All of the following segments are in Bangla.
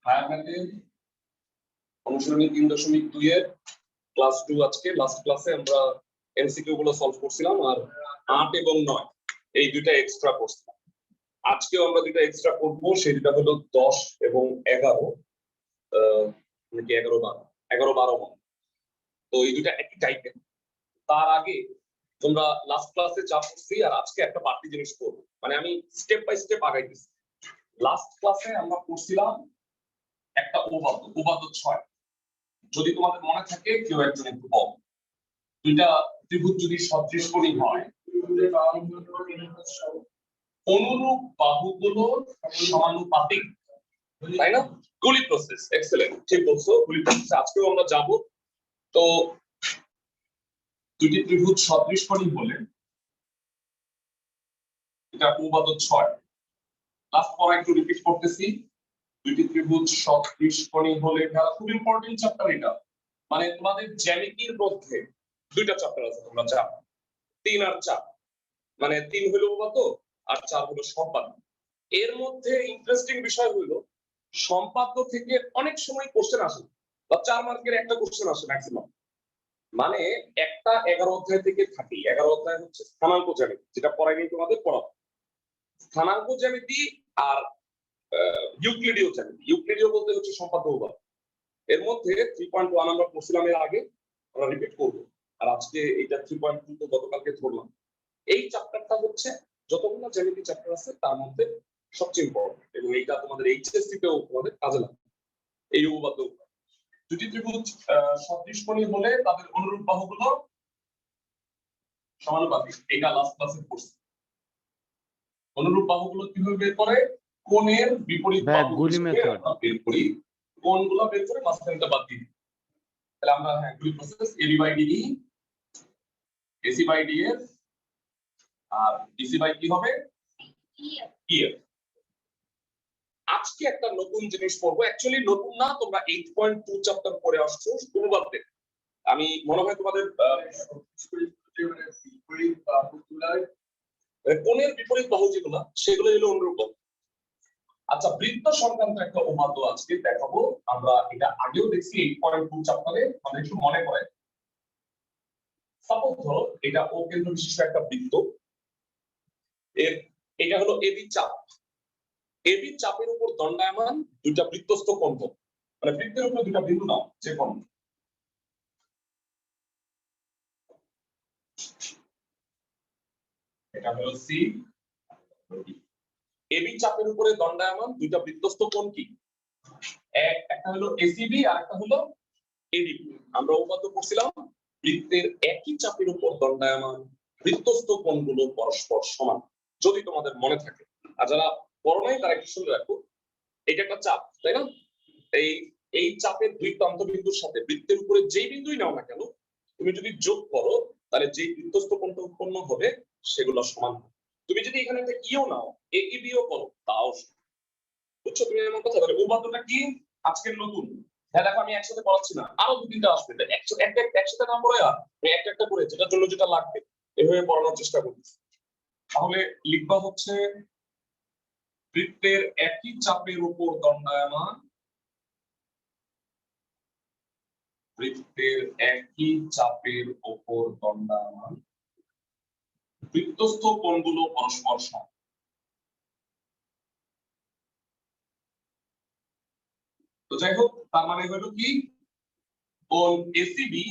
হায়ার ম্যাথের অনুশীলনী 3.2 এর ক্লাস 2 আজকে লাস্ট ক্লাসে আমরা এমসিকিউ গুলো সলভ করছিলাম আর 8 এবং 9 এই দুইটা এক্সট্রা করছিলাম। আজকেও আমরা দুইটা এক্সট্রা করব, সেটা হলো 10 এবং 11 নাকি 11 12 তো এই দুইটা একই টাইপের। তার আগে তোমরা লাস্ট ক্লাসে যা পড়ছি আর আজকে একটা বাড়তি জিনিস করব, মানে আমি স্টেপ বাই স্টেপ আগাইতেছি। লাস্ট ক্লাসে আমরা পড়ছিলাম একটা উপপাদ্য 6। যদি তোমাদের মনে থাকে কেউ একজন একটু বল, দুইটা ত্রিভুজ যদি সদৃশকোণী হয়, অনুরূপ বাহুগুলো সমানুপাতিক, তাই না? গুলি প্রসেস, এক্সেলেন্ট, ঠিক বলছো, গুলি প্রসেস আজকেও আমরা যাব। তো দুটি ত্রিভুজ সদৃশকোণী হলে এটা উপপাদ্য 6। লাস্ট পড়া একটু রিপিট করতেছি। দুটি ত্রিভুজ সদৃশকোণী হলে, এটা খুব ইম্পর্টেন্ট চ্যাপ্টার। এটা মানে তোমাদের জ্যামিতির মধ্যে দুইটা চ্যাপ্টার আছে, তোমরা জানো, 3 আর 4। মানে 3 হলো উপপাদ্য আর 4 হলো সম্পাদ্য। এর মধ্যে ইন্টারেস্টিং বিষয় হলো সম্পাদ্য থেকে অনেক সময় কোশ্চেন আসে, বা 4 মার্কের একটা কোশ্চেন আসে ম্যাক্সিমাম। মানে একটা 11 অধ্যায় থেকে থাকি। 11 অধ্যায় হচ্ছে স্থানাঙ্ক জ্যামিতি, যেটা পড়াইনি তোমাদের পড়াবো। স্থানাঙ্ক জ্যামিতি আর ইউক্লিডীয় জ্যামিতি। ইউক্লিডীয় বলতে হচ্ছে সম্পাদ্য উপপাদ্য। এর মধ্যে 3.1 আমরা পড়ছিলাম এর আগে, আমরা রিপিট করব। আর আজকে এটা 3.2 তো গতকালকে ধরলাম। এই চ্যাপ্টারটা হচ্ছে যতগুলো জ্যামিতি চ্যাপ্টার আছে তার মধ্যে সবচেয়ে ইম্পর্টেন্ট, এবং এইটা তোমাদের এইচএসসি তেও তোমাদের কাজে লাগবে। এই উপপাদ্য, দুটি ত্রিভুজ সদৃশকোণী হলে তাদের অনুরূপ বাহুগুলো সমানুপাতিক। এটা লাস্ট ক্লাসে পড়ছি। অনুরূপ বাহুগুলো কিভাবে বের করে? কোণের বিপরীত বাহু আমরা বের করি, কোণগুলো বের করে মাঝখানটা বাদ দিই। তাহলে আমরা গুলি process AB by DE, AC by DF, আর ডিসি বাই কি হবে? ইএফ। আজকে একটা নতুন জিনিস পড়বো, অ্যাকচুয়ালি নতুন না, তোমরা 8.2 চ্যাপ্টার পড়ে আসছো অনুবাদে। আমি মনে হয় তোমাদের কোণের বিপরীত বাহু যেগুলো, সেগুলো হলো অনুরূপ বাহু। আচ্ছা, বৃত্ত সংক্রান্ত একটা উপপাদ্য আজকে দেখাবো আমরা। এটা আগেও দেখছি 8.2 চ্যাপ্টারে, আমরা একটু মনে করে। সাপোজ ধরো এটা ও কেন্দ্র বিশিষ্ট একটা বৃত্ত, এর এটা হলো এবি চাপ। এবি চাপের উপর দণ্ডায়মান দুইটা বৃত্তস্থ কোণ, মানে বৃত্তের উপর দুইটা বিন্দু নাও, যে কোণ। এটা হলো সি। এবি চাপের উপরে দণ্ডায়মান দুইটা বৃত্তস্থ কোণ কি? একটা হলো এসিবি আর একটা হলো এডিবি। আমরা উপপাদ্য পড়ছিলাম বৃত্তের একই চাপের উপর দণ্ডায়মান বৃত্তস্থ কোণগুলো পরস্পর সমান, যদি তোমাদের মনে থাকে। আর যারা পড়ো নাই তারা একটু শুনে রাখো, এটা একটা চাপ, তাই না? এই চাপের দুই প্রান্তবিন্দুর সাথে বৃত্তের উপরে যেই বিন্দুই নাও না কেন, তুমি যদি যোগ করো তাহলে যেই বৃত্তস্থ কোণটা উৎপন্ন হবে সেগুলো সমান হবে। তুমি যদি এখানে একটা ইও নাও, এ বিও করো, তাও। বুঝছো তুমি এমন কথা? তাহলে উপপাদ্যটা কি আজকের নতুন? হ্যাঁ দেখো, আমি একসাথে পড়াচ্ছি না, আরো 2-3টা আসবে। একসাথে না পড়ে আমি একটা একটা করে যেটার জন্য যেটা লাগবে এভাবে পড়ানোর চেষ্টা করছি। তাহলে লিখবা হচ্ছে বৃত্তের একই চাপের উপর দণ্ডায়মান, বৃত্তের একই চাপের উপর দণ্ডায়মান বৃত্তস্থ কোণগুলো পরস্পর সমান। তো যাই হোক, তার মানে হলো কি, কোণ এসিবি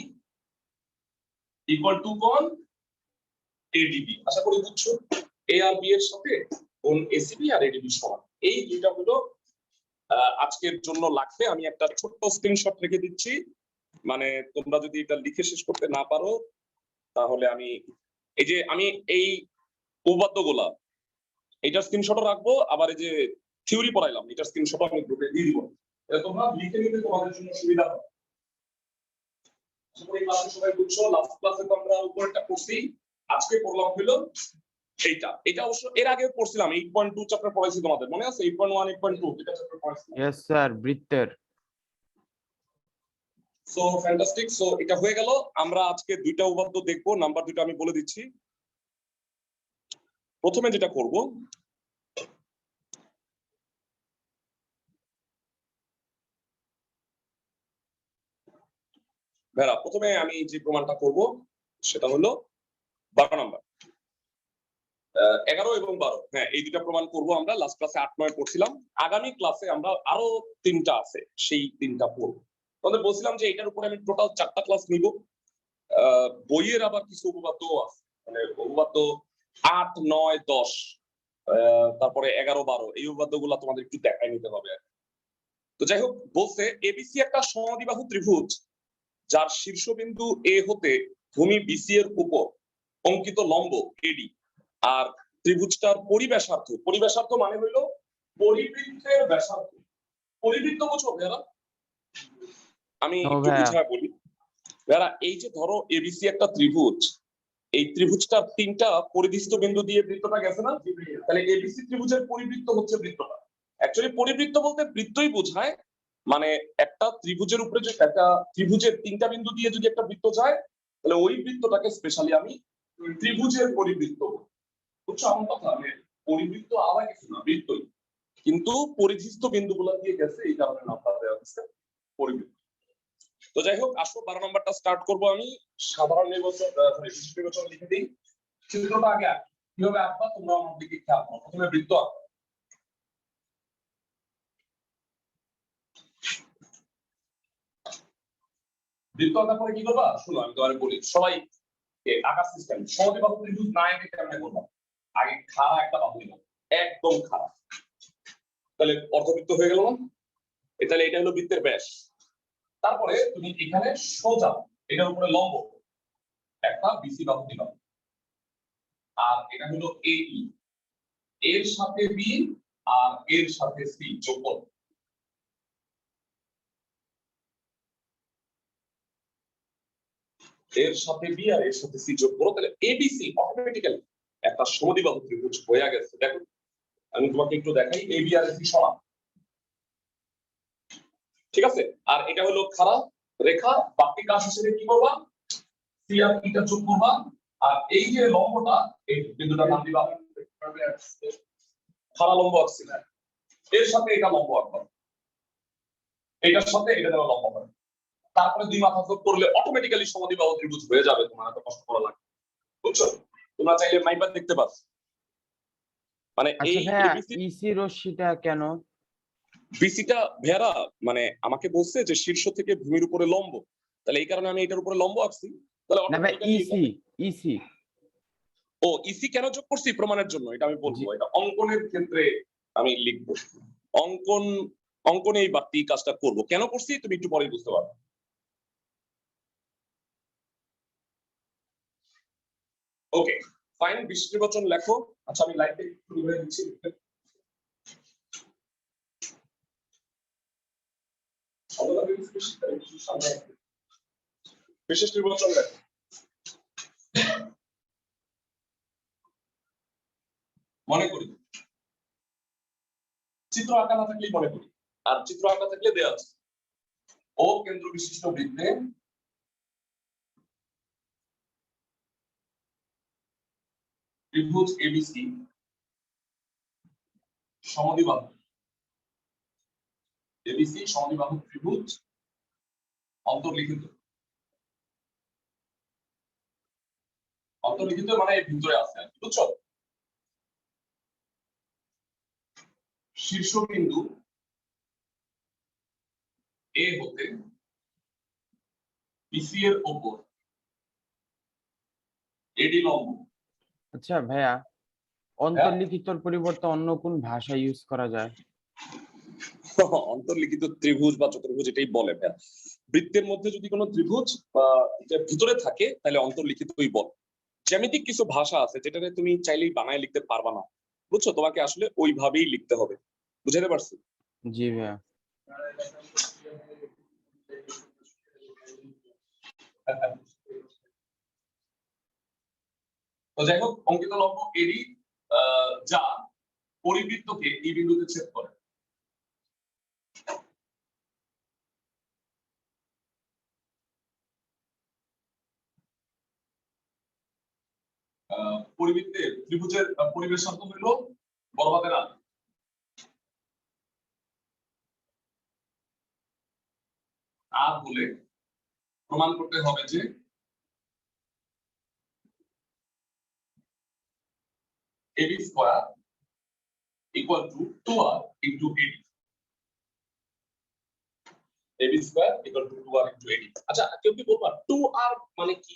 ইকুয়াল টু কোণ এডিবি। আশা করি বুঝছো, এ আর বি এর সাথে কোণ এসিবি আর এডিবি সমান। এই দুইটা হলো আজকের জন্য লাগবে। আমি একটা ছোট্ট স্ক্রিনশট রেখে দিচ্ছি, মানে তোমরা যদি এটা লিখে শেষ করতে না পারো তাহলে আমি এই উপপাদ্যগুলা এইটার স্ক্রিনশটও রাখবো, আবার এই যে থিওরি পড়াইলাম এটার স্ক্রিনশট আমি গ্রুপে দিয়ে দিব। এটা তোমরা লিখে নিতে তোমাদের জন্য সুবিধা হবে। এই ক্লাসে সবাই বুঝছো। লাস্ট ক্লাসে তো আমরা উপরটা পড়ছি, আজকে পড়লাম হলো এটা অবশ্য এর আগে পড়ছিলাম। 8.2 চ্যাপ্টার পড়াইছি, তোমাদের মনে আছে? 8.1 8.2 এটা চ্যাপ্টার পড়াইছি। यस স্যার, বৃত্তের। So fantastic. সো এটা হয়ে গেল। আমরা আজকে দুইটা উপপাদ্য দেখবো, নাম্বার দুটো আমি বলে দিচ্ছি। প্রথমে যেটা করব, ভাইরা প্রথমে আমি যে প্রমাণটা করব সেটা হলো 12 নাম্বার, 11 এবং 12। হ্যাঁ, এই দুটা প্রমাণ করব আমরা। লাস্ট ক্লাসে 8 9 পড়ছিলাম। আগামী ক্লাসে আমরা আরো 3টা আছে, সেই 3টা পড়ব। তোমাদের বলছিলাম যে এটার উপরে আমি টোটাল 4টা ক্লাস নিব। বইয়ের আবার কিছু উপপাদ্য আছে, মানে উপপাদ্য 8 9 10, তারপরে 11 12, এই উপপাদ্যগুলো তোমাদের একটু দেখাই নিতে হবে। তো যাই হোক, বলছে এবিসি একটা সমদ্বিবাহু ত্রিভুজ যার শীর্ষবিন্দু এ হতে ভূমি বিসি এর উপর অঙ্কিত লম্ব এডি, আর ত্রিভুজটার পরিব্যাসার্ধ মানে হইলো পরিবৃত্তের ব্যাসার্ধ। পরিবৃত্ত বুঝো ভাইয়া? আমি একটু বুঝায় বলি ভাইয়া। এই যে ধরো এবিসি একটা ত্রিভুজ, এই ত্রিভুজটা 3টা পরিধিস্থ বিন্দু দিয়ে বৃত্তটা গেছে না? তাহলে এবিসি ত্রিভুজের পরিবৃত্ত হচ্ছে বৃত্তটা। অ্যাকচুয়ালি পরিবৃত্ত বলতে বৃত্তই বোঝায়, মানে একটা ত্রিভুজের উপরে যে একটা ত্রিভুজের 3টা বিন্দু দিয়ে যদি একটা বৃত্ত যায়, তাহলে ওই বৃত্তটাকে স্পেশালি আমি ত্রিভুজের পরিবৃত্ত। বুঝছো আমার কথা? মানে পরিবৃত্ত আলাদা কিছু না, বৃত্তই, কিন্তু পরিধিস্থ বিন্দুগুলো দিয়ে গেছে, এই কারণে নামটা দেওয়া হচ্ছে পরিবৃত্ত। তো যাই হোক, আসো 12 নম্বরটা স্টার্ট করব আমি। সাধারণ নির্বাচন বিশিষ্ট নির্বাচন লিখে দিই। চিত্রটা আগে কিভাবে আঁকবা তোমরা আমার দিকে খেয়াল করো। প্রথমে বৃত্ত আঁকো। বৃত্ত আঁকার পরে কি করবা শুনো, আমি তোমাদের বলি। সবাই আঁকার সিস্টেম সমদ্বিবাহু ত্রিভুজ না এঁকে কেমনে করবা? আগে খাড়া একটা বাহু নিবা, একদম খাড়া। তাহলে অর্ধবৃত্ত হয়ে গেল না? তাহলে এটা হলো বৃত্তের ব্যাস। তারপরে তুমি এখানে সোজা এটার উপরে লম্ব একটা বিসি বাহু দিবা, আর এটা হলো এই, এর সাথে বি আর এর সাথে সি যোগ করো। এর সাথে বি আর এর সাথে সি যোগ করো, তাহলে এবিসি অটোমেটিক্যালি একটা সমদ্বিবাহু ত্রিভুজ হয়ে গেছে। দেখো আমি তোমাকে একটু দেখাই, এ বি আর সি সমান, ঠিক আছে? আর এটা হলো খাড়া রেখা, বাকি কাজ হিসেবে কি করবা? সি আর ইটা যোগ করবা, আর এই যে লম্বটা, এই বিন্দুটার নাম দিবা খাড়া লম্ব আঁকছি, এর সাথে এটা লম্ব আঁকবা, এটার সাথে এটা দেওয়া লম্ব হবে। তারপরে দুই মাথা যোগ করলে অটোমেটিক্যালি সমদ্বিবাহু ত্রিভুজ হয়ে যাবে, তোমার এত কষ্ট করা লাগবে। বুঝছো? তোমরা চাইলে মাইবার দেখতে পাচ্ছ। মানে এই ইসি রশ্মিটা কেন? বিসিটা ভেরা মানে আমাকে বলছে যে শীর্ষ থেকে ভূমির উপরে লম্ব, তাহলে এই কারণে আমি এটার উপরে লম্ব আঁকছি। তাহলে ইসি ও ইসি কেন যোগ করছি প্রমাণের জন্য, এটা আমি বলবো। এটা অঙ্কনের ক্ষেত্রে আমি লিখবো, অঙ্কনে এই বাড়তি কাজটা করবো। কেন করছি তুমি একটু পরে বুঝতে পারবে। ওকে ফাইন, বিশিষ্ট নির্বাচন লেখো। আচ্ছা আমি লাইটটা একটু নিভে দিচ্ছি। বিশেষ নির্বাচন লেখো। মনে করি চিত্র আঁকা না থাকলেই মনে করি, আর চিত্র আঁকা থাকলে দেয়া আছে ও কেন্দ্র বিশিষ্ট বৃত্তে ত্রিভুজ এবিসি সমদ্বিবাহু, এবিসি সমদ্বিবাহু ত্রিভুজ অন্তর্লিখিত। অন্তর্লিখিত মানে এর ভিতরে আছে, বুঝছো? শীর্ষবিন্দু এ হতে বিসি এর উপর এডি লম্ব। আচ্ছা ভাইয়া, অন্তর্লিখিতর পরিবর্তে অন্য কোন ভাষা ইউজ করা যায়? অন্তর্লিখিত ত্রিভুজ বা চতুর্ভুজ এটাই বলে ভাইয়া। বৃত্তের মধ্যে যদি কোনো ত্রিভুজ বা ভিতরে থাকে তাহলে অন্তর্লিখিতই বল। জ্যামিতিক কিছু ভাষা আছে যেটাকে তুমি চাইলেই বানায় লিখতে পারবা না, বুঝছো? তোমাকে আসলে ওইভাবেই লিখতে হবে। বুঝাতে পারছি? জি ভাইয়া। তো যাই হোক, অঙ্কিত লম্ব এডি যা পরিবৃত্তকে এই বিন্দুতে ছেদ করে। পরিবৃত্তের ত্রিভুজের পরিবেশার্ধ হইল বড়হাতের আ, আর বলে প্রমাণ করতে হবে যে AB square equal to 2R into AD। AB square equal to 2R into AD। আচ্ছা কেউ কি বলবা 2R মানে কি?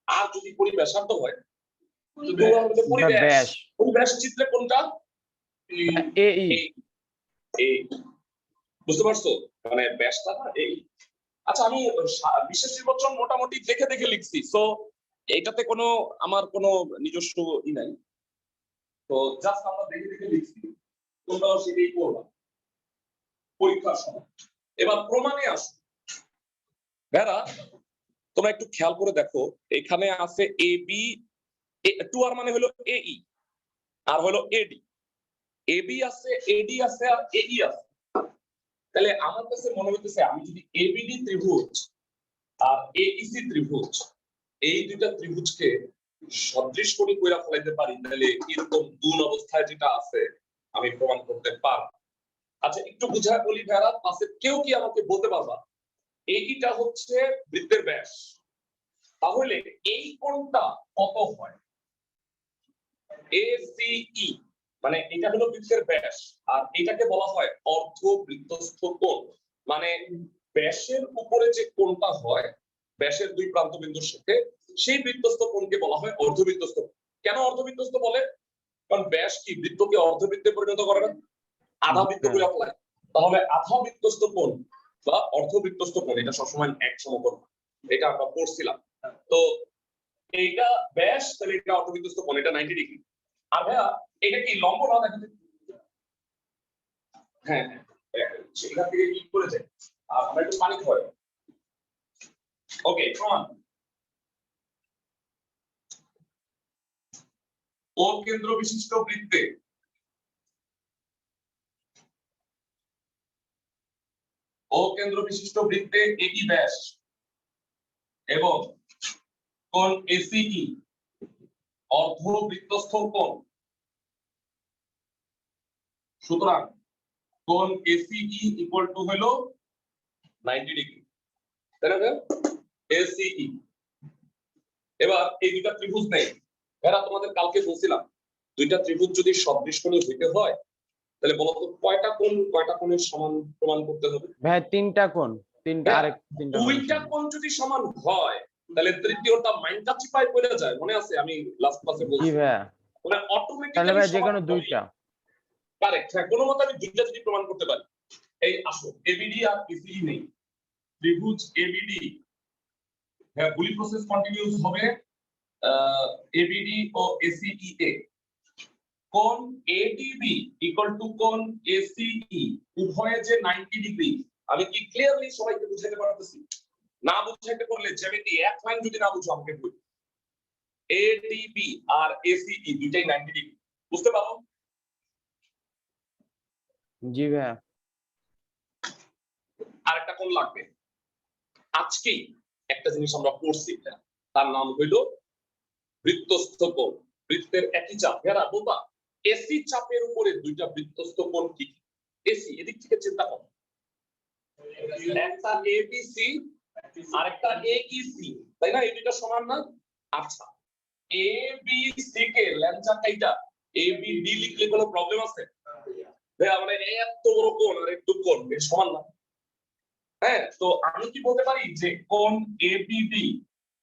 আর যদি পরিব্যাসার্ধ হয় তো 2R মানে পরিব্যাস। পরিব্যাস চিত্রে কোনটা? AE। এই বুঝতে পারছো? মানে ব্যাসটা না এই। আচ্ছা আমি বিশেষ নির্বাচন মোটামুটি দেখে দেখে লিখছি, সো এইটাতে কোনো আমার কোনো নিজস্ব ই নাই, তো জাস্ট আমরা দেখে দেখে লিখছি, তোমরাও সেটাই করবা পরীক্ষার সময়। এবার প্রমাণে আসো। ভেড়া তোমরা একটু খেয়াল করে দেখো, এখানে আছে AB, 2R মানে হলো AE আর হলো AD। AB আছে, AD আছে আর AE আছে। তাহলে আমার কাছে মনে হইতেছে আমি যদি ABD ত্রিভুজ আর AEC ত্রিভুজ এই দুইটা ত্রিভুজকে সদৃশ করে কইরা ফলাইতে পারি, তাহলে এরকম দুন অবস্থায় যেটা আছে আমি প্রমাণ করতে পারব। আচ্ছা একটু বুঝায় বলি ভেড়া, পাশে কেউ কি আমাকে বলতে পারবা এইটা হচ্ছে বৃত্তের ব্যাস, তাহলে এই কোণটা কত হয়? ACE মানে এটা হলো বৃত্তের ব্যাস আর এটাকে বলা হয় অর্ধবৃত্তস্থ কোণ। মানে ব্যাসের উপরে যে কোণটা হয় ব্যাসের দুই প্রান্ত বিন্দুর সাথে, সেই বৃত্তস্থ কোণকে বলা হয় অর্ধবৃত্তস্থ। কেন অর্ধবৃত্তস্থ বলে? কারণ ব্যাস কি বৃত্তকে অর্ধবৃত্তে পরিণত করে না, আধা বৃত্ত করে ফেলায়। তাহলে আধা বৃত্তস্থ কোণ বা অর্ধবৃত্তস্থ কোণ এটা সবসময় এক সমকোণ, এটা আমরা পড়ছিলাম। তো এইটা ব্যাস, তাহলে এটা অর্ধবৃত্তস্থ কোণ, এটা 90 ডিগ্রি। আর ভাইয়া এটা কি লম্ব না? দেখেন হ্যাঁ সেখান থেকে কি করে যায়, আমরা একটু পানি খাই। ওকে প্রমাণ। ও কেন্দ্র বিশিষ্ট বৃত্তে একই ব্যাস এবং কোণ ACE অর্ধবৃত্তস্থ কোণ। সুতরাং কোণ ACE ইকুয়াল টু হলো 90 ডিগ্রি, তাই না? ACE। এবার এই দুইটা ত্রিভুজ নেই, এরা তোমাদের কালকে বলছিলাম দুইটা ত্রিভুজ যদি সদৃশকোণী হইতে হয় তাহলে বলো তো কয়টা কোণের সমান প্রমাণ করতে হবে? ভাই তিনটা কোণ, তিনটা আরেক তিনটা দুইটা কোণ যদি সমান হয় তাহলে তৃতীয়টা মাইনটা চিপায় পড়ে যায়, মনে আছে আমি লাস্ট ক্লাসে বলছি? জি ভাই, মানে তাহলে অটোমেটিক্যালি ভাই যে সমান কোনো দুইটা। কারেক্ট, হ্যাঁ কোনো মতে আমি দুইটা যদি প্রমাণ করতে পারি। এই আসো ABD আর ACE নেই, ত্রিভুজ ABD, হ্যাঁ বুলি প্রসেস কন্টিনিউয়াস হবে ABD ও ACE। কোণ ADB ইকুয়াল টু কোণ ACE উভয়ে যে 90 ডিগ্রি, আমি কি ক্লিয়ারলি সবাইকে বুঝাতে পারতেছি? না বুঝাইতে পারলে জ্যামিতি এক লাইন যদি না বুঝো আমাকে বল। ADB আর ACE দুইটাই 90 ডিগ্রি, বুঝতে পারো? জি ভাই। আরেকটা কোণ লাগবে, আজকেই একটা জিনিস আমরা পড়ছি, তার নাম হইল বৃত্তস্থ কোণ। বৃত্তের একই চাপ, এরা বলবা এসি চাপের উপরে দুইটা বৃত্তস্থ কোণ কি? এসি এদিক থেকে চিন্তা করো, একটা এবিসি আর একটা এইসি, তাই না? এই দুইটা সমান না? আচ্ছা এবিসি কে ল্যাংচা কাইটা এবিডি লিখলে কোনো প্রবলেম আছে? ভাই মানে এত বড় কোণ আর একটু কোণ এর সমান না? হ্যাঁ, তো আমি কি বলতে পারি যে কোণ এবিডি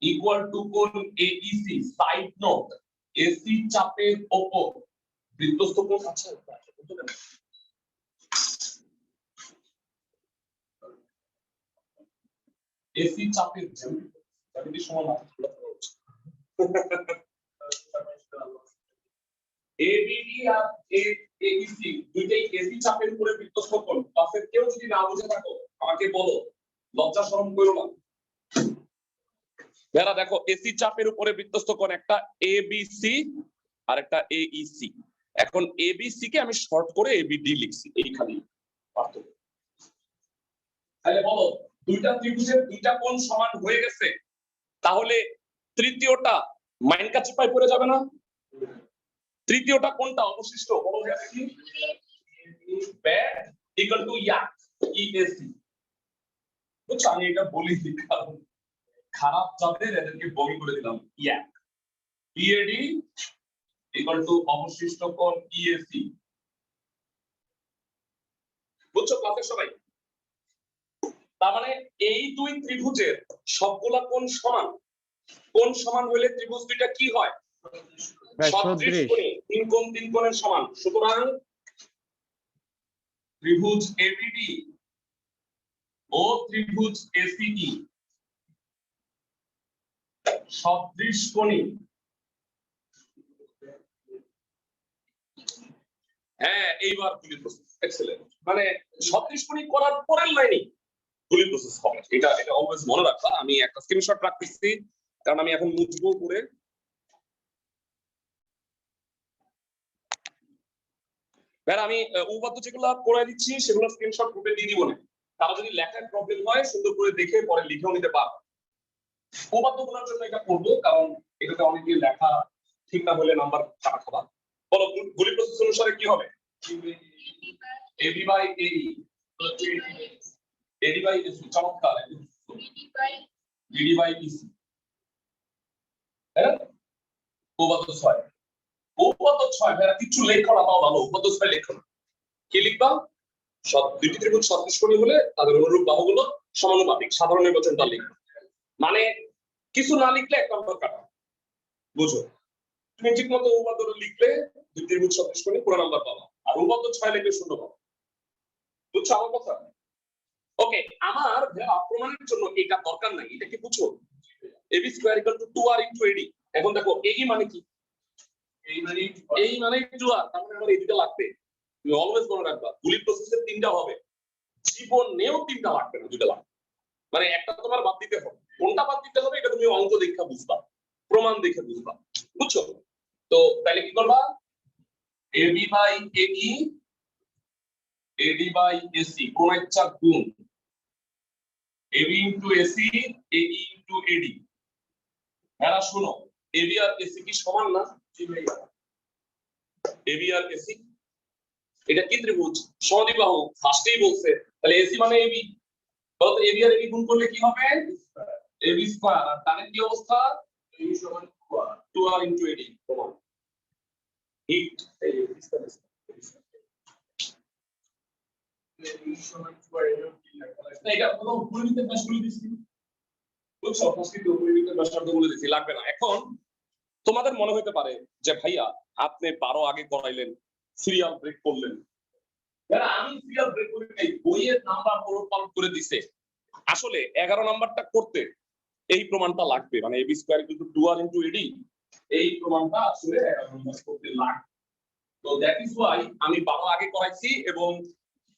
ইকুয়াল টু কোণ এইসি। সাইড নোট, এসি চাপের উপর বৃত্তস্থ কোণ। আচ্ছা এসি চাপের জ্যামিতি সমান এবিডি আর এইসি দুইটাই এসি চাপের উপরে বৃত্তস্থ কোণ। ক্লাসের কেউ যদি না বুঝে থাকো আমাকে বলো, লজ্জা শরম করো না। যারা দেখো এসি চাপের উপরে বৃত্তস্থ কোণ একটা এবিসি আর একটা এইসি। এখন এবিসি কে আমি শর্ট করে এবিডি লিখছি, এইখানে পার্থক্য। তাহলে বলো দুইটা ত্রিভুজের দুইটা কোণ সমান হয়ে গেছে, তাহলে তৃতীয়টা মাইন কাছে পাই পড়ে যাবে না? তৃতীয়টা কোণটা অবশিষ্ট বলো কি? ব্যাড ইকুয়াল টু ইয়াক ইএসি। বুঝছো আমি এটা বলি কারণ খারাপ যাদের এদেরকে বমি করে দিলাম ইয়াক বিএডি ইকুয়াল টু অবশিষ্ট কোণ ইএসি। বুঝছো ক্লাসের সবাই? তার মানে এই দুই ত্রিভুজের সবগুলা কোণ সমান। কোণ সমান হলে ত্রিভুজ দুইটা কি হয়? সদৃশ কোণী। তিন কোণ তিন কোণের সমান। সুতরাং ত্রিভুজ এবিডি ও ত্রিভুজ এসিই সদৃশ কোণী। হ্যাঁ, এইবার গুলি প্রসেস এক্সেলেন্ট। মানে সদৃশ কোণী করার পরের লাইনই গুলি প্রসেস হবে। এটা অলওয়েজ মনে রাখবা। আমি একটা স্ক্রিনশট রাখতেছি কারণ আমি এখন মুছবো করে। আমি উপপাদ্য যেগুলো করে দিচ্ছি সেগুলো স্ক্রিনশট গ্রুপে দিয়ে দিব না। তারা যদি লেখার প্রবলেম হয় সুন্দর করে দেখে পরে লিখেও নিতে পারবে। উপপাদ্যগুলোর জন্য এটা করব কারণ এটাতে অনেকে লেখা ঠিক না হলে নাম্বার কাটা খাবা। বলো গুলি প্রসেস অনুসারে কি হবে? এবি বাই এই এডি বাই এসি। চমৎকার। DD by EC. হ্যাঁ, উপপাদ্য 6। উপপাদ্য 6 ভাইরা কিছু লেখো না, ভালো উপপাদ্য 6 লেখো না। কি লিখবা? দুইটি ত্রিভুজ সদৃশ কোণী হলে তাদের অনুরূপ বাহুগুলো সমানুপাতিক। সাধারণ নির্বাচনটা লিখবা। মানে কিছু না লিখলে এক নম্বর কাটা। বুঝো? তুমি ঠিক মতো উপপাদ্যটা লিখলে দুই ত্রিভুজ সদৃশ কোণী পুরো নাম্বার পাবা। আর উপপাদ্য 6 লিখলে শূন্য পাবা। বুঝছো আমার কথা? ওকে, আমার প্রমাণের জন্য এটা দরকার নাই। এটা কি বুঝো? ab square equal to 2r into ad। এখন দেখো এই মানে কি? এই মানে 2r। তার মানে আমার এই দুটো লাগবে। তুমি অলওয়েজ মনে রাখবা গুলি প্রসেসের তিনটা হবে। জীবনেও তিনটা লাগবে না, দুটো লাগবে। মানে একটা তোমার বাদ দিতে হবে। কোনটা বাদ দিতে হবে এটা তুমি অঙ্ক দেখে বুঝবা, প্রমাণ দেখে বুঝবা। বুঝছো? তো তাহলে কি করবা? ab by ae ad by ac কোন ইচ্ছা গুণ ab into ac ae into ad। এরা শুনো, ab আর ac কি সমান না? ab আর ac এটা কি ত্রিভুজ? সমদ্বিবাহু। ফার্স্টেই বলছে। তাহলে ac মানে ab। বলতো ab আর ad গুণ করলে কি হবে? ab square. আর তাহলে কি অবস্থা? ab সমান 2r ইনটু ad সমান হিট। এই এটা কোনো পরিমিতের ব্যাসার্ধ দিছি। বুঝছো? প্রস্তুত পরিমিতের ব্যাসার্ধ বলে দিছি, লাগবে না। এখন তোমাদের মনে হতে পারে যে ভাইয়া আপনি 12 আগে করাইলেন, সিরিয়াল ব্রেক করলেন। আমি সিরিয়াল ব্রেক করি নাই, বইয়ের নাম্বার পালন করে দিছে। আসলে 11 নাম্বারটা করতে এই প্রমাণটা লাগবে। মানে ab square equal to 2r into ad এই প্রমাণটা আসলে 11 নাম্বার করতে লাগবে। তো দ্যাট ইজ ওয়াই আমি 12 আগে করাইছি। এবং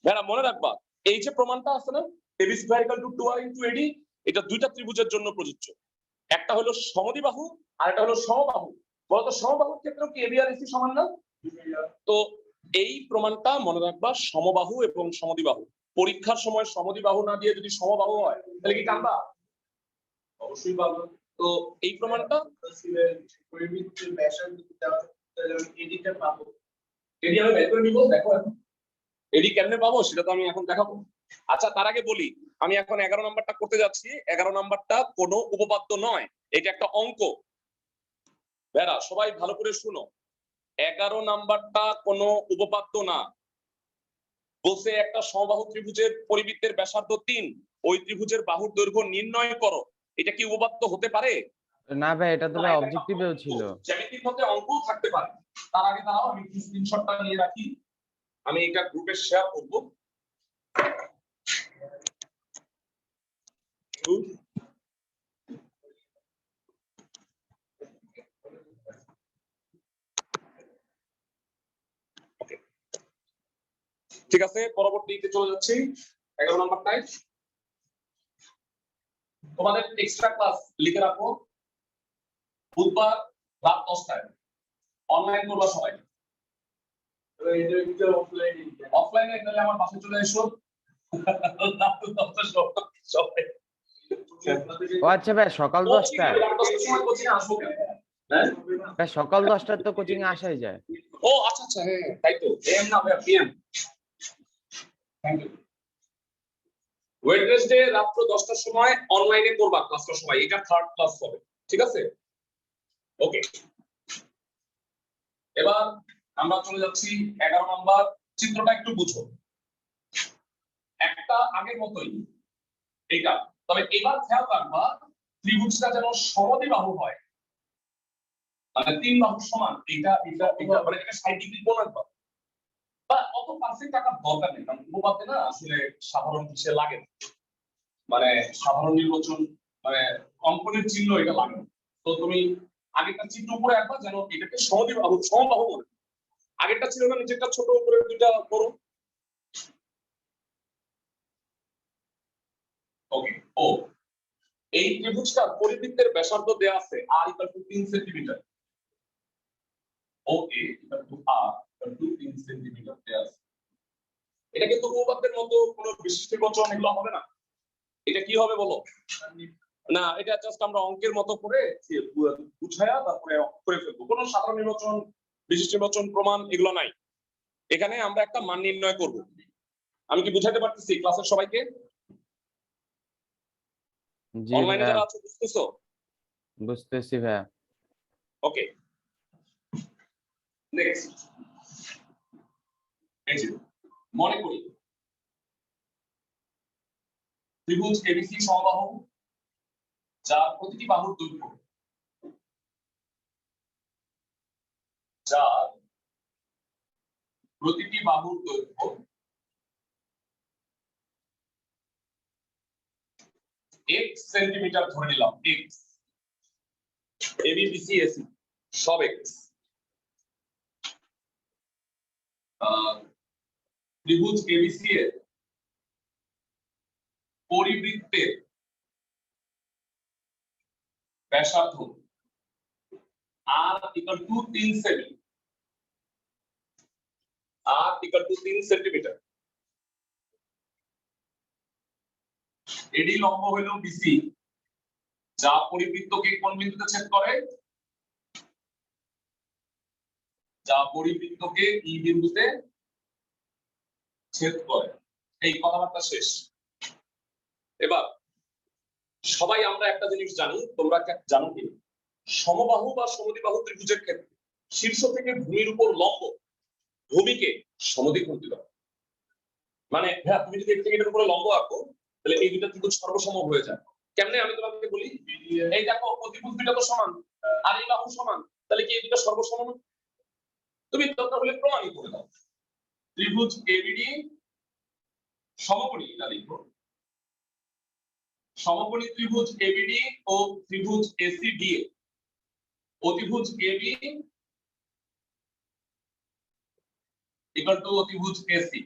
যারা মনে রাখবা এই যে প্রমাণটা আছে না ab square equal to 2r into ad এটা দুইটা ত্রিভুজের জন্য প্রযোজ্য। একটা হলো সমদ্বিবাহু আর একটা হলো সমবাহু। বলতো সমবাহুর ক্ষেত্রেও কি ab আর ac সমান না? তো এই প্রমাণটা মনে রাখবা সমবাহু এবং সমদ্বিবাহু। পরীক্ষার সময় সমদ্বিবাহু না দিয়ে যদি সমবাহু হয় তাহলে কি কাটবা? অবশ্যই পাবো। তো এই প্রমাণটা পরিমিতের ব্যাসার্ধ এডিটা পাবো। এডি আমি বের করে নিব। দেখো এখন এডি কেমনে পাবো সেটা তো আমি এখন দেখাবো। আচ্ছা, তার আগে বলি আমি এখন 11 নাম্বারটা করতে যাচ্ছি। 11 নাম্বারটা কোনো উপপাদ্য নয়, এটা একটা অঙ্ক। বেরা সবাই ভালো করে শুনো, 11 নাম্বারটা কোনো উপপাদ্য না। বলছে একটা সমবাহু ত্রিভুজের পরিবৃত্তের ব্যাসার্ধ 3, ওই ত্রিভুজের বাহুর দৈর্ঘ্য নির্ণয় করো। এটা কি উপপাদ্য হতে পারে? না ভাই, এটা তো ভাই অবজেক্টিভেও ছিল। জ্যামিতিক মধ্যে অঙ্কও থাকতে পারে। তার আগে দাঁড়াও আমি স্ক্রিনশটটা নিয়ে রাখি। আমি এটা গ্রুপে শেয়ার করব। ঠিক আছে, পরবর্তীতে চলে যাচ্ছি 11 নাম্বারটায়। তোমাদের এক্সট্রা ক্লাস লিখে রাখো বুধবার রাত 10টায়। অনলাইন করবা সবাই। অফলাইনে গেলে আমার বাসায় চলে এসো। ও আচ্ছা ভাই, সকাল 10টায়? ভাই সকাল 10টায় তো কোচিং এ আসাই যায়। ও আচ্ছা আচ্ছা, হ্যাঁ তাই তো। এম না ভাই, পিএম। Thank you. ওয়েডনেসডে রাত্র 10টার সময় অনলাইনে করবা ক্লাসটা সবাই, এটা থার্ড ক্লাস হবে, ঠিক আছে? ওকে, এবার আমরা চলে যাচ্ছি 11 নাম্বার চিত্রটা একটু বুঝো। একটা আগের মতোই এটা, তবে এবার খেয়াল রাখবা ত্রিভুজটা যেন সমদ্বিবাহু হয়, মানে 3 বাহু সমান। এটা এটা এটা মানে এটা 60 ডিগ্রি কোণ রাখবা, বা অত পারফেক্ট টাকা দরকার নেই, কারণ উপপাদ্যে না আসলে সাধারণ হিসে লাগে না, মানে সাধারণ নির্বাচন মানে অঙ্কনের চিহ্ন এটা লাগে না। তো তুমি আগেরটা চিত্র উপরে রাখবা যেন এটাকে সমবাহু বলে। আগেরটা ছিল না নিচেরটা ছোট, উপরে দুইটা বড়। ওকে, ও এই ত্রিভুজটার পরিবৃত্তের ব্যাসার্ধ দেয়া আছে r = 3 সেন্টিমিটার। ওকে, r = 3 সেন্টিমিটার দেয়া আছে। এটা কিন্তু উপপাদ্যের মতো কোনো বিশিষ্ট নির্বাচন এগুলো হবে না। এটা কি হবে বলো? না, এটা জাস্ট আমরা অঙ্কের মতো করে বুঝায়া তারপরে করে ফেলবো। কোনো সাধারণ নির্বাচন, বিশিষ্ট নির্বাচন, প্রমাণ এগুলো নাই। এখানে আমরা একটা মান নির্ণয় করব। আমি কি বুঝাতে পারতেছি ক্লাসের সবাইকে? জি অনলাইনে ভাইয়া, যারা আছো বুঝতেছো? বুঝতেছি ভাইয়া। ওকে, নেক্সট। এই যে মনে করি ত্রিভুজ এবিসি সমবাহু, যার প্রতিটি বাহুর দৈর্ঘ্য x সেন্টিমিটার ধরে নিলাম, x এবি বিসি এসি সব x। ত্রিভুজ এবিসি এর পরিবৃত্তের ব্যাসার্ধ r = 3 সেমি, r = 3 সেন্টিমিটার। এডি লম্ব হলো বিসি, যা পরিবৃত্তকে কোন বিন্দুতে ছেদ করে? যা পরিবৃত্তকে ই বিন্দুতে ছেদ করে। এই কথাবার্তা শেষ। এবার সবাই আমরা একটা জিনিস জানি, তোমরা জানো কি? সমবাহু বা সমদ্বিবাহু ত্রিভুজের ক্ষেত্রে শীর্ষ থেকে ভূমির উপর লম্ব ভূমিকে সমদ্বিখণ্ড করে। মানে হ্যাঁ, তুমি যদি এর থেকে এর উপরে লম্ব আঁকো তাহলে এই দুটো ত্রিভুজ সর্বসম হয়ে যায়। কেমনে আমি তোমাকে বলি, এই দেখো অতিভুজ দুটো তো সমান আর এই বাহু সমান, তাহলে কি এই দুটো সর্বসম না? তুমি দরকার হলে প্রমাণই করে দাও। ত্রিভুজ এবিডি সমকোণী, এটা লিখো, সমকোণী ত্রিভুজ এবিডি ও ত্রিভুজ এসিডি অতিভুজ এবি = অতিভুজ এসি।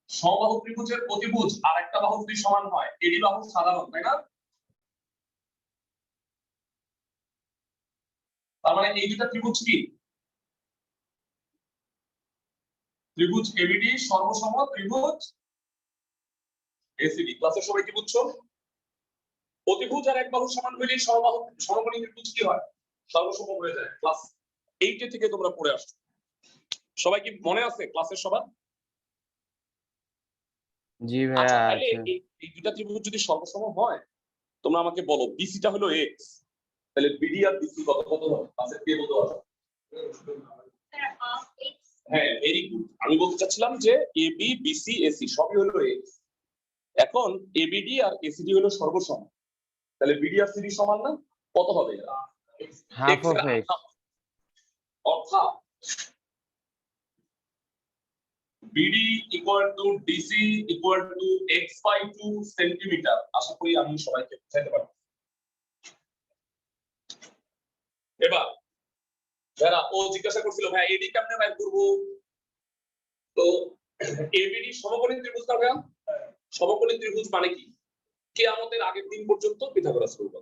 সমবাহু ত্রিভুজের অতিভুজ আর একটা বাহু যদি সমান হয়, এডি বাহু সাধারণ, তাই না? তার মানে এই দুটো ত্রিভুজ কি? ত্রিভুজ এবিডি সর্বসম ত্রিভুজ এসিডি। ক্লাসের সবাই কি বুঝছো? অতিভুজ আর এক বাহু সমান হইলে সমবাহু সমকোণী ত্রিভুজ কি হয়? সর্বসম হয়ে যায়। ক্লাস 8 থেকে তোমরা পড়ে আসছো। সবাই কি মনে আছে ক্লাসের সবার? জি আচ্ছা, ভাইয়া তাহলে আছে। এই দুটা ত্রিভুজ যদি সর্বসম হয়, তোমরা আমাকে বলো বিসিটা হলো x, তাহলে বিডি আর বিসি কত কত হবে? ক্লাসে কে বলতে পারবে? হ্যাঁ, ভেরি গুড। আমি বলতে চাচ্ছিলাম যে এবি বিসি এসি সবই হলো x। এখন এবিডি আর এসিডি হলো সর্বসম, তাহলে বিডি আর সিডি সমান না? কত হবে? Half of x। অর্থাৎ বিডি = ডিসি = x/2 সেন্টিমিটার। আশা করি আমি সবাইকে বুঝাতে পারছি। এবার যারা ও জিজ্ঞাসা করছিল ভাই এডি কেমনে বের করব, তো এবিডি সমকোণী ত্রিভুজ না ভাই? সমকোণী ত্রিভুজ মানে কি? কিয়ামতের আগের দিন পর্যন্ত পিথাগোরাস রূল।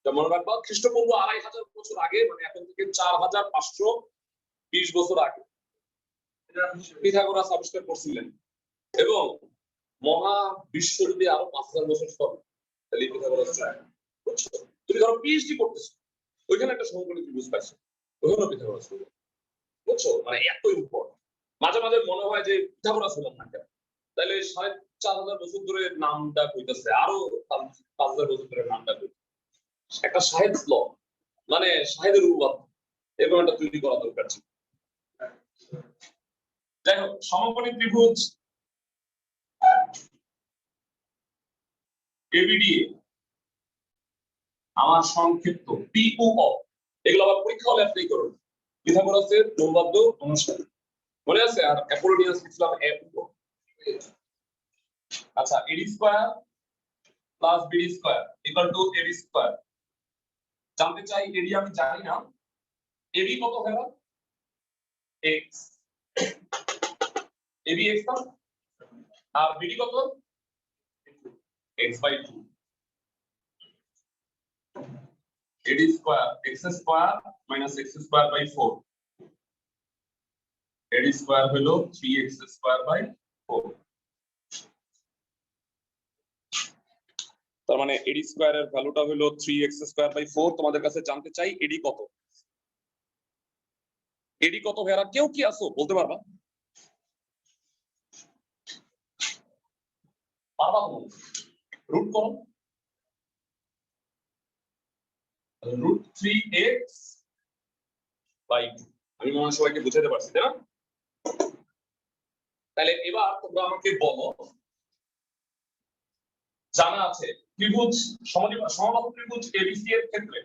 মনে রাখবা খ্রিস্টপূর্ব 2500 বছর আগে, মানে এখন থেকে 4520 বছর আগে পিথাগোরাস আবিষ্কার করছিলেন, এবং মহা বিশ্ব যদি আরো 5000 বছর পরে তাহলে পিথাগোরাস চায়। বুঝছো? তুমি ধরো পিএইচডি করতেছো, ওইখানে একটা সমকোণী ত্রিভুজ পাইছো, ওইখানে পিথাগোরাস রূল। বুঝছো? মানে এত ইম্পর্টেন্ট। মাঝে মাঝে মনে হয় যে পিথাগোরাস হলো না কেন, তাহলে 4,500 বছর ধরে নামটা কইতাছে, আরো 5,000 বছর ধরে নামটা কইতাছে। একটা শাহেদ ল, মানে শাহেদের উপপাদ্য, এরকম একটা তৈরি করা দরকার ছিল। যাই হোক, সমকোণী ত্রিভুজ এবিডিএ আমার সংক্ষিপ্ত পিওঅ, এগুলো আবার পরীক্ষা হলে অ্যাপ্লাই করুন। পিথাগোরাসের উপপাদ্য অনুসারে মনে আছে? আর অ্যাপোলোনিয়াস লিখলাম এফও। আচ্ছা, A D square plus B D square equal to A B square. জানতে চাই এডি আমি জানি না, এবি কত হবে? এক্স, এবি এক্স না, আর বিডি কত? X by 2। AD square x square minus x square by 4, AD square হলো 3x স্কয়ার বাই 4। তার মানে এডি স্কয়ারের ভ্যালুটা হলো 3x স্কয়ার বাই 4। তোমাদের কাছে জানতে চাই এডি কত? এডি কত ভাইরা কেউ কি আছো বলতে পারবা? পারবা তো? রুট করো, রুট 3x বাই 2। আমি মনে হয় সবাইকে বুঝাতে পারছি, তাই না? তাহলে এবার তোমরা আমাকে বলো, জানা আছে ত্রিভুজ সমবাহু ত্রিভুজ এবিসি এর ক্ষেত্রে,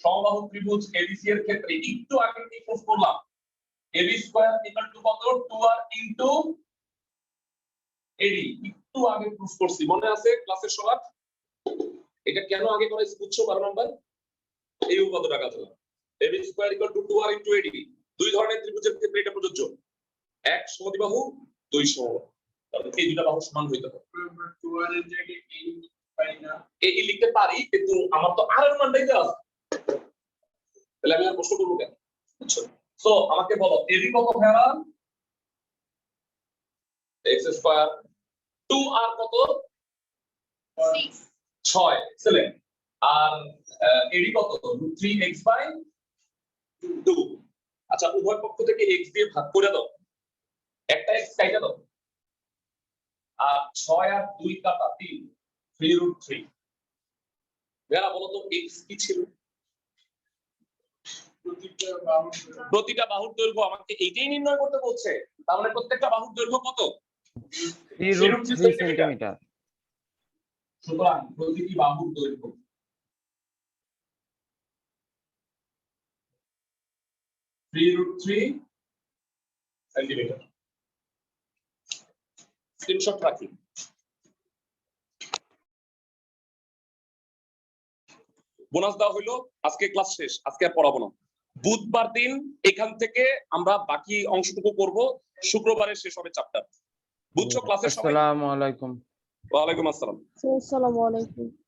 সমবাহু ত্রিভুজ এবিসি এর ক্ষেত্রে একটু আগে কি প্রুফ করলাম? এবি স্কয়ার ইকুয়াল টু কত? 2r ইনটু এডি। একটু আগে প্রুফ করছি, মনে আছে ক্লাসের সবার? এটা কেন আগে করে বুঝছো 12 নাম্বার? এই উপপাদ্যটা কাজে লাগে। A B square equal to 2r into A D. দুই ধরনের ত্রিভুজের ক্ষেত্রে এটা প্রযোজ্য। এক সমদ্বিবাহু, দুই সমবাহু, তাহলে এই দুইটা বাহু সমান হইতে হবে। 2r এর জায়গায় কি পারি না? এই লিখতে পারি, কিন্তু আমার তো আর এর মানটাই দেওয়া আছে, তাহলে আমি আর প্রশ্ন করব কেন? বুঝছো? সো আমাকে বলো এবি কত ভাইয়া? x স্কয়ার, 2r কত? 6। এক্সেলেন্ট। আর এডি কত? 3x by 2। আচ্ছা, উভয় পক্ষ থেকে x দিয়ে ভাগ করে দাও, একটা x কাইটা দাও, আর 6 আর 2 কাটা 3, 3√3। ভাইয়া বলো তো x কি ছিল? প্রতিটা বাহুর দৈর্ঘ্য আমাকে এইটাই নির্ণয় করতে বলছে। তার মানে প্রত্যেকটা বাহুর দৈর্ঘ্য কত? 3√3 সেন্টিমিটার। সুতরাং প্রতিটি বাহুর দৈর্ঘ্য 3√3 সেন্টিমিটার। স্ক্রিনশট রাখি। বোনাস দেওয়া হইলো, আজকে ক্লাস শেষ, আজকে আর পড়াবো না। বুধবার দিন এখান থেকে আমরা বাকি অংশটুকু করব, শুক্রবারে শেষ হবে চ্যাপ্টার। বুঝছো ক্লাসের সবাই? আসসালামু আলাইকুম। ওয়া আলাইকুম আসসালাম। আসসালামু আলাইকুম।